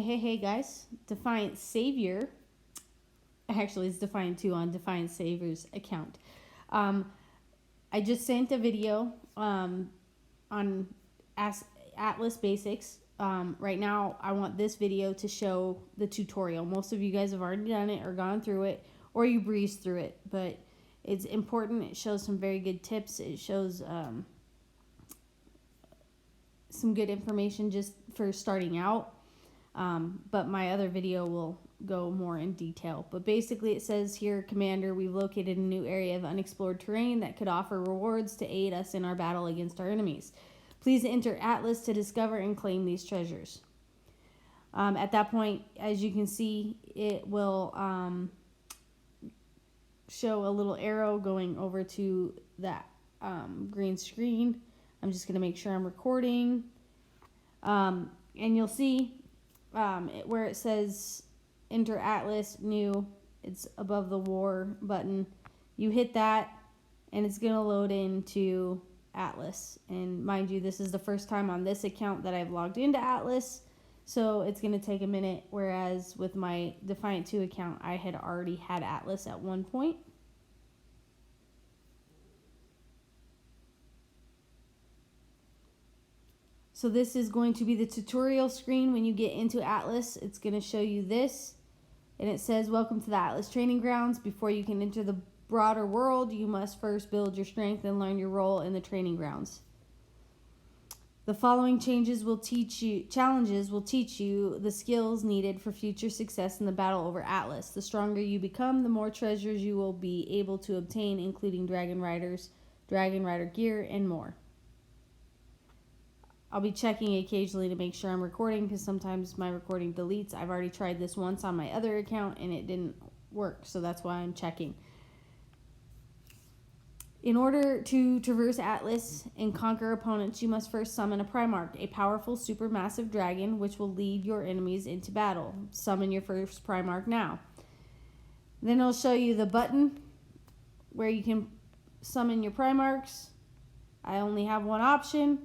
Hey guys, Defiant Savior. Actually, it's Defiant 2 on Defiant Savior's account. I just sent a video on Atlas Basics. Right now, I want this video to show the tutorial. Most of you guys have already done it or gone through it, or you breezed through it, but it's important. It shows some very good tips. It shows some good information just for starting out. But my other video will go more in detail. But basically it says here, Commander, we've located a new area of unexplored terrain that could offer rewards to aid us in our battle against our enemies. Please enter Atlas to discover and claim these treasures. At that point, as you can see, it will show a little arrow going over to that green screen. I'm just going to make sure I'm recording. And you'll see where it says enter Atlas new, it's above the war button. You hit that and it's going to load into Atlas. And mind you, this is the first time on this account that I've logged into Atlas, so it's going to take a minute, whereas with my Defiant 2 account I had already had Atlas at one point. So this is going to be the tutorial screen when you get into Atlas. It's going to show you this. And it says, welcome to the Atlas Training Grounds. Before you can enter the broader world, you must first build your strength and learn your role in the training grounds. The following challenges will teach you the skills needed for future success in the battle over Atlas. The stronger you become, the more treasures you will be able to obtain, including Dragon Rider gear, and more. I'll be checking occasionally to make sure I'm recording, because sometimes my recording deletes. I've already tried this once on my other account and it didn't work, so that's why I'm checking. In order to traverse Atlas and conquer opponents, you must first summon a Primark, a powerful supermassive dragon which will lead your enemies into battle. Summon your first Primark now. Then it'll show you the button where you can summon your Primarks. I only have one option.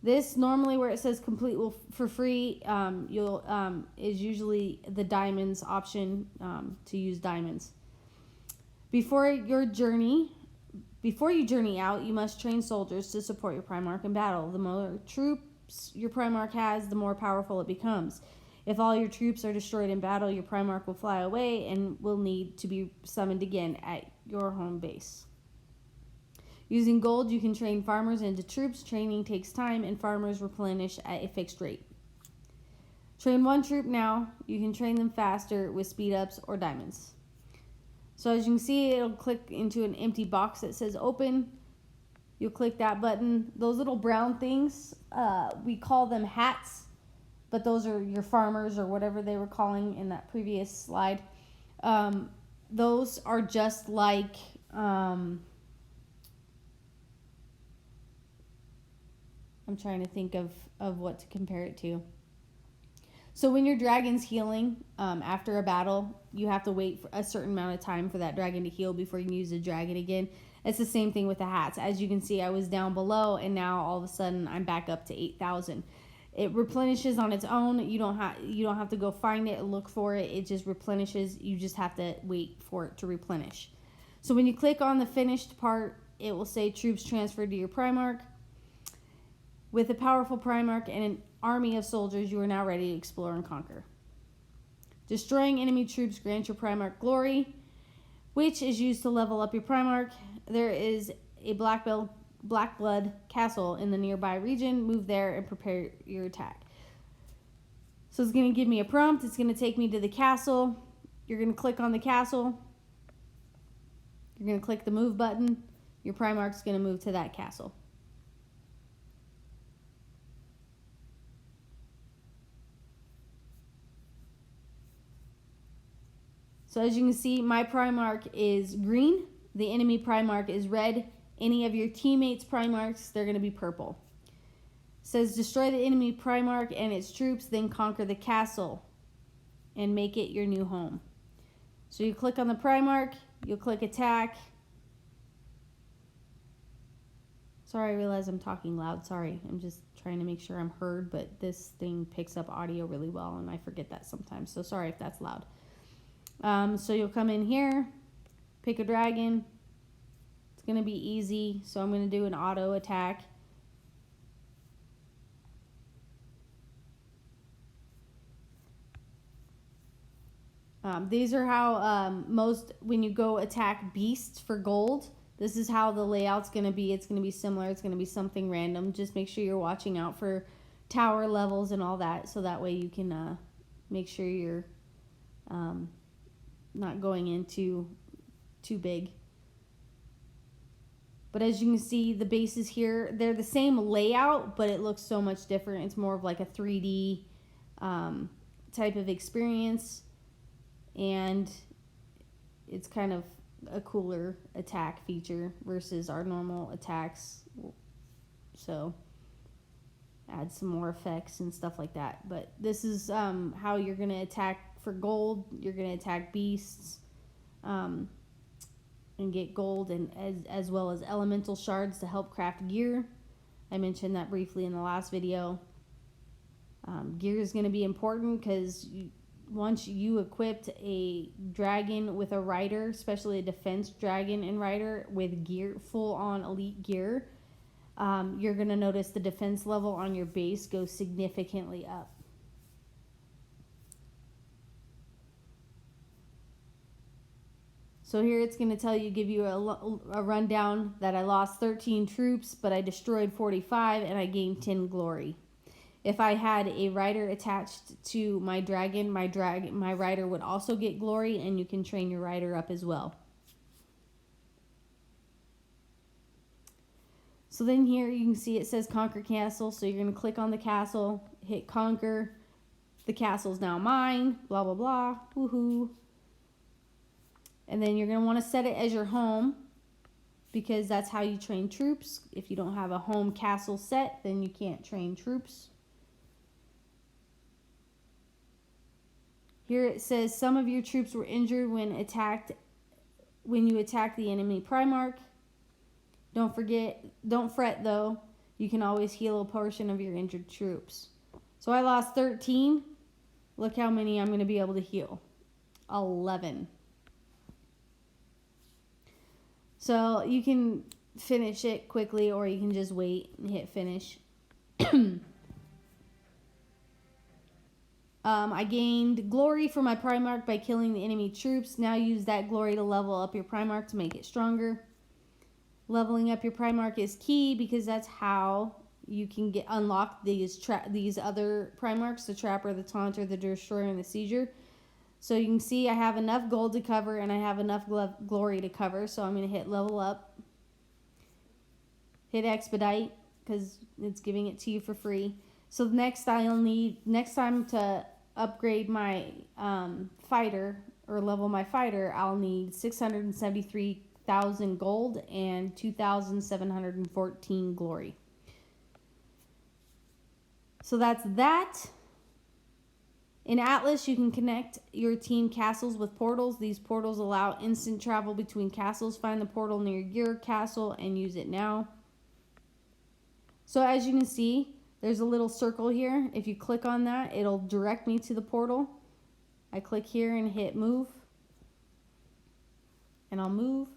This, normally where it says complete for free, is usually the diamonds option, to use diamonds. Before you journey out, you must train soldiers to support your Primark in battle. The more troops your Primark has, the more powerful it becomes. If all your troops are destroyed in battle, your Primark will fly away and will need to be summoned again at your home base. Using gold, you can train farmers into troops. Training takes time, and farmers replenish at a fixed rate. Train one troop now. You can train them faster with speed ups or diamonds. So as you can see, it'll click into an empty box that says open. You'll click that button. Those little brown things, we call them hats, but those are your farmers or whatever they were calling in that previous slide. Those are just like... I'm trying to think of what to compare it to. So when your dragon's healing after a battle, you have to wait for a certain amount of time for that dragon to heal before you can use the dragon again. It's the same thing with the hats. As you can see, I was down below, and now all of a sudden I'm back up to 8,000. It replenishes on its own. You don't have to go find it, look for it. It just replenishes. You just have to wait for it to replenish. So when you click on the finished part, it will say troops transferred to your Primark. With a powerful Primark and an army of soldiers, you are now ready to explore and conquer. Destroying enemy troops grants your Primark glory, which is used to level up your Primark. There is a Blackblood castle in the nearby region. Move there and prepare your attack. So it's going to give me a prompt. It's going to take me to the castle. You're going to click on the castle. You're going to click the move button. Your Primark's going to move to that castle. So as you can see, my Primark is green. The enemy Primark is red. Any of your teammates' Primarks, they're going to be purple. It says destroy the enemy Primark and its troops, then conquer the castle and make it your new home. So you click on the Primark, you'll click attack. Sorry, I realize I'm talking loud. Sorry. I'm just trying to make sure I'm heard, but this thing picks up audio really well, and I forget that sometimes. So sorry if that's loud. So you'll come in here, pick a dragon. It's going to be easy, so I'm going to do an auto attack. These are how when you go attack beasts for gold, this is how the layout's going to be. It's going to be similar. It's going to be something random. Just make sure you're watching out for tower levels and all that, so that way you can make sure you're not going in too big. But as you can see, the bases here, they're the same layout, but it looks so much different. It's more of like a 3D type of experience, and it's kind of a cooler attack feature versus our normal attacks. So add some more effects and stuff like that. But this is how you're going to attack for gold. You're going to attack beasts and get gold, and as well as elemental shards to help craft gear. I mentioned that briefly in the last video. Gear is going to be important because once you equipped a dragon with a rider, especially a defense dragon and rider with gear, full on elite gear, you're going to notice the defense level on your base goes significantly up. So here it's going to tell you, give you a rundown that I lost 13 troops, but I destroyed 45 and I gained 10 glory. If I had a rider attached to my dragon, my rider would also get glory, and you can train your rider up as well. So then here you can see it says Conquer Castle. So you're going to click on the castle, hit Conquer. The castle's now mine, blah, blah, blah, woohoo. And then you're going to want to set it as your home, because that's how you train troops. If you don't have a home castle set, then you can't train troops. Here it says some of your troops were injured when you attacked the enemy Primark. Don't fret though. You can always heal a portion of your injured troops. So I lost 13. Look how many I'm going to be able to heal. 11. So you can finish it quickly, or you can just wait and hit finish. I gained glory for my Primark by killing the enemy troops. Now use that glory to level up your Primark to make it stronger. Leveling up your Primark is key, because that's how you can unlock these other Primarks, the Trapper, the Taunter, the Destroyer, and the Sieger. So you can see I have enough gold to cover, and I have enough glory to cover. So I'm going to hit level up. Hit expedite, because it's giving it to you for free. So next time to upgrade my fighter, or level my fighter, I'll need 673,000 gold and 2,714 glory. So that's that. In Atlas, you can connect your team castles with portals. These portals allow instant travel between castles. Find the portal near your castle and use it now. So as you can see, there's a little circle here. If you click on that, it'll direct me to the portal. I click here and hit move. And I'll move.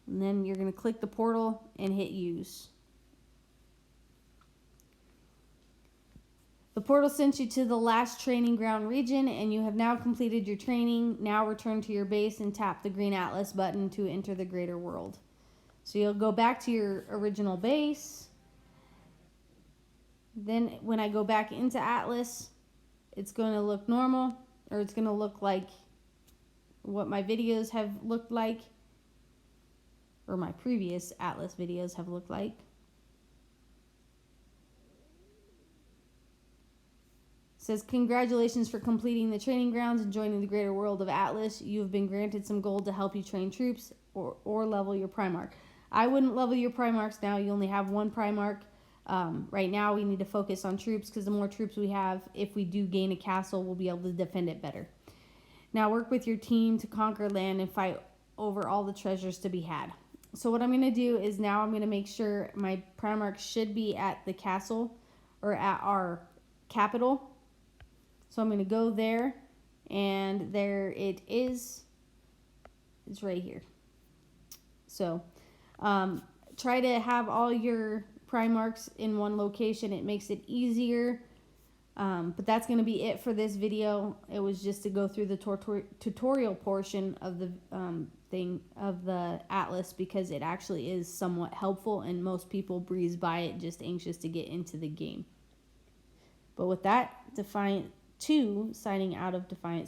And then you're going to click the portal and hit use. The portal sent you to the last training ground region, and you have now completed your training. Now return to your base and tap the green Atlas button to enter the greater world. So you'll go back to your original base. Then when I go back into Atlas, it's going to look normal, or it's going to look like what my videos have looked like, or my previous Atlas videos have looked like. It says, congratulations for completing the training grounds and joining the greater world of Atlas. You have been granted some gold to help you train troops or level your Primark. I wouldn't level your Primarks now. You only have one Primark. Right now, we need to focus on troops because the more troops we have, if we do gain a castle, we'll be able to defend it better. Now, work with your team to conquer land and fight over all the treasures to be had. So what I'm going to do is now I'm going to make sure my Primark should be at the castle or at our capital. So I'm going to go there, and there it is. It's right here. So try to have all your Primarks in one location. It makes it easier. But that's going to be it for this video. It was just to go through the tutorial portion of the thing of the atlas, because it actually is somewhat helpful and most people breeze by it just anxious to get into the game. But with that, Defiant 2 signing out of Defiant